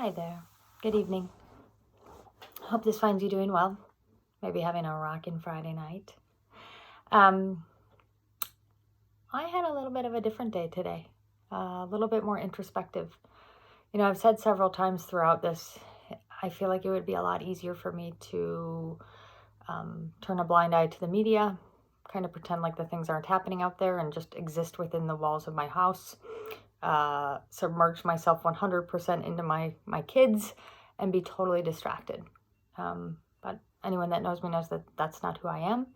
Hi there. Good evening. Hope this finds you doing well. Maybe having a rockin' Friday night. I had a little bit of a different day today, a little bit more introspective. I've said several times throughout this, I feel like it would be a lot easier for me to turn a blind eye to the media, kind of pretend like the things aren't happening out there and just exist within the walls of my house, submerge myself 100% into my kids and be totally distracted. But anyone that knows me knows that that's not who I am.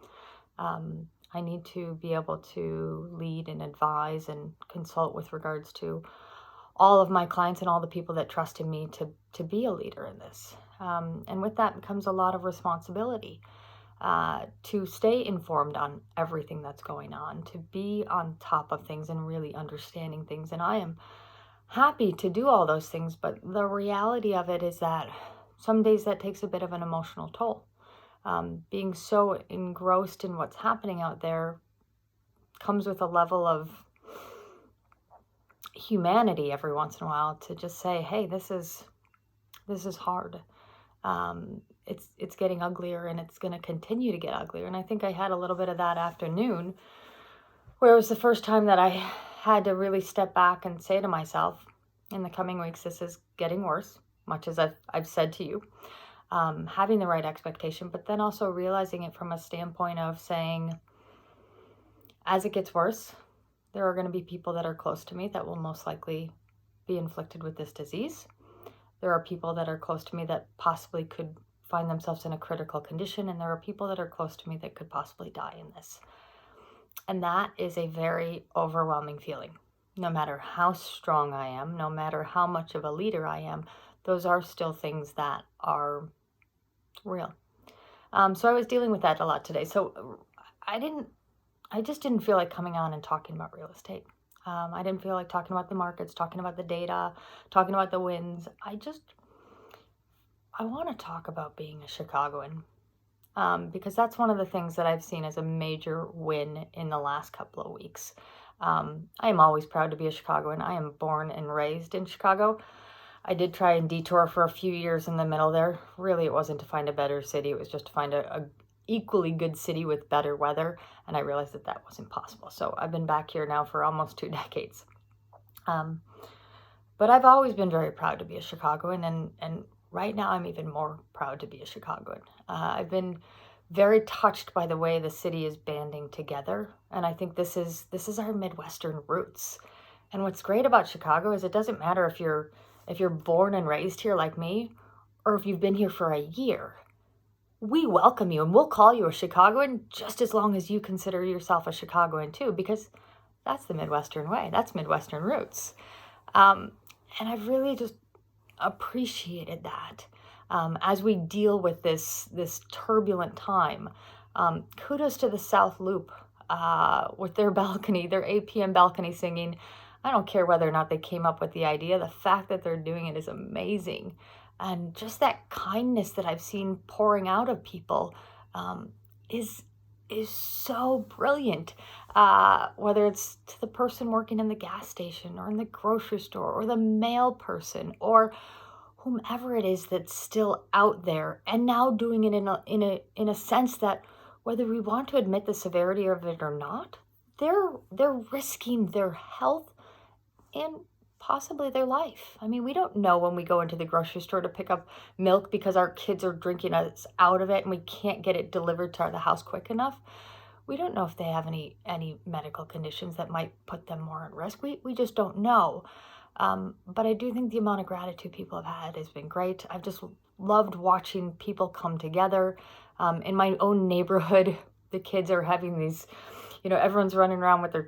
I need to be able to lead and advise and consult with regards to all of my clients and all the people that trust in me to be a leader in this. And with that comes a lot of responsibility to stay informed on everything that's going on, to be on top of things and really understanding things. And I am happy to do all those things, but the reality of it is that some days that takes a bit of an emotional toll. Being so engrossed in what's happening out there comes with a level of humanity every once in a while to just say, hey, this is hard. It's getting uglier, and it's going to continue to get uglier. And I think I had a little bit of that afternoon where it was the first time that I had to really step back and say to myself, in the coming weeks, this is getting worse, much as I've said to you. Having the right expectation, but then also realizing it from a standpoint of saying, as it gets worse, there are going to be people that are close to me that will most likely be inflicted with this disease. There are people that are close to me that possibly could find themselves in a critical condition, and there are people that are close to me that could possibly die in this. And that is a very overwhelming feeling. No matter how strong I am, no matter how much of a leader I am, those are still things that are real. So I was dealing with that a lot today. So I just didn't feel like coming on and talking about real estate. I didn't feel like talking about the markets, talking about the data, talking about the wins. I want to talk about being a Chicagoan, because that's one of the things that I've seen as a major win in the last couple of weeks. I am always proud to be a Chicagoan. I am born and raised in Chicago. I did try and detour for a few years in the middle there. Really, it wasn't to find a better city. It was just to find a equally good city with better weather. And I realized that that wasn't possible. So I've been back here now for almost 2 decades. But I've always been very proud to be a Chicagoan. And right now I'm even more proud to be a Chicagoan. I've been very touched by the way the city is banding together. And I think this is our Midwestern roots. And what's great about Chicago is it doesn't matter if you're born and raised here like me, or if you've been here for a year. We welcome you, and we'll call you a Chicagoan just as long as you consider yourself a Chicagoan too, because that's the Midwestern way. That's Midwestern roots. And I've really just appreciated that as we deal with this turbulent time. Kudos to the South Loop with their balcony, their 8 p.m. balcony singing. I don't care whether or not they came up with the idea. The fact that they're doing it is amazing. And just that kindness that I've seen pouring out of people is so brilliant. Whether it's to the person working in the gas station or in the grocery store or the mail person or whomever it is that's still out there and now doing it in a sense that whether we want to admit the severity of it or not, they're risking their health and possibly their life. I mean, we don't know when we go into the grocery store to pick up milk because our kids are drinking us out of it and we can't get it delivered to the house quick enough. We don't know if they have any medical conditions that might put them more at risk. We just don't know. But I do think the amount of gratitude people have had has been great. I've just loved watching people come together. In my own neighborhood, the kids are having these, everyone's running around with their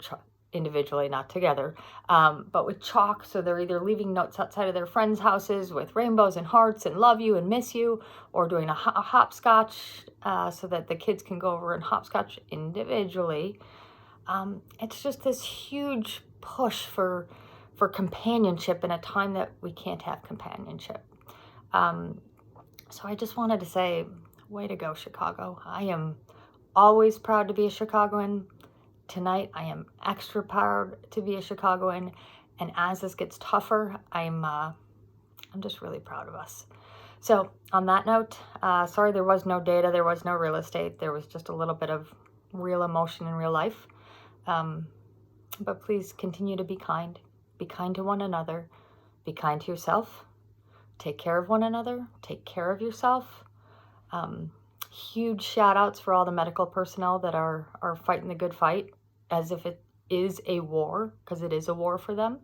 individually, not together, but with chalk. So they're either leaving notes outside of their friends' houses with rainbows and hearts and love you and miss you, or doing a hopscotch so that the kids can go over and hopscotch individually. It's just this huge push for companionship in a time that we can't have companionship. So I just wanted to say, way to go, Chicago. I am always proud to be a Chicagoan. Tonight, I am extra proud to be a Chicagoan, and as this gets tougher, I'm I'm just really proud of us. So on that note, sorry there was no data, there was no real estate, there was just a little bit of real emotion in real life. But please continue to be kind to one another, be kind to yourself, take care of one another, take care of yourself. Huge shout outs for all the medical personnel that are fighting the good fight as if it is a war, because it is a war for them.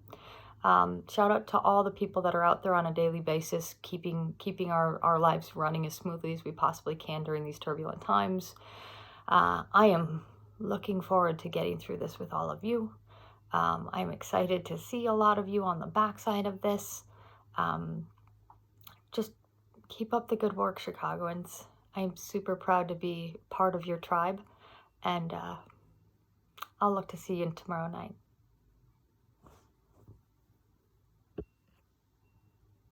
Shout out to all the people that are out there on a daily basis, keeping our lives running as smoothly as we possibly can during these turbulent times. I am looking forward to getting through this with all of you. I'm excited to see a lot of you on the backside of this. Just keep up the good work, Chicagoans. I'm super proud to be part of your tribe, and I'll look to see you tomorrow night.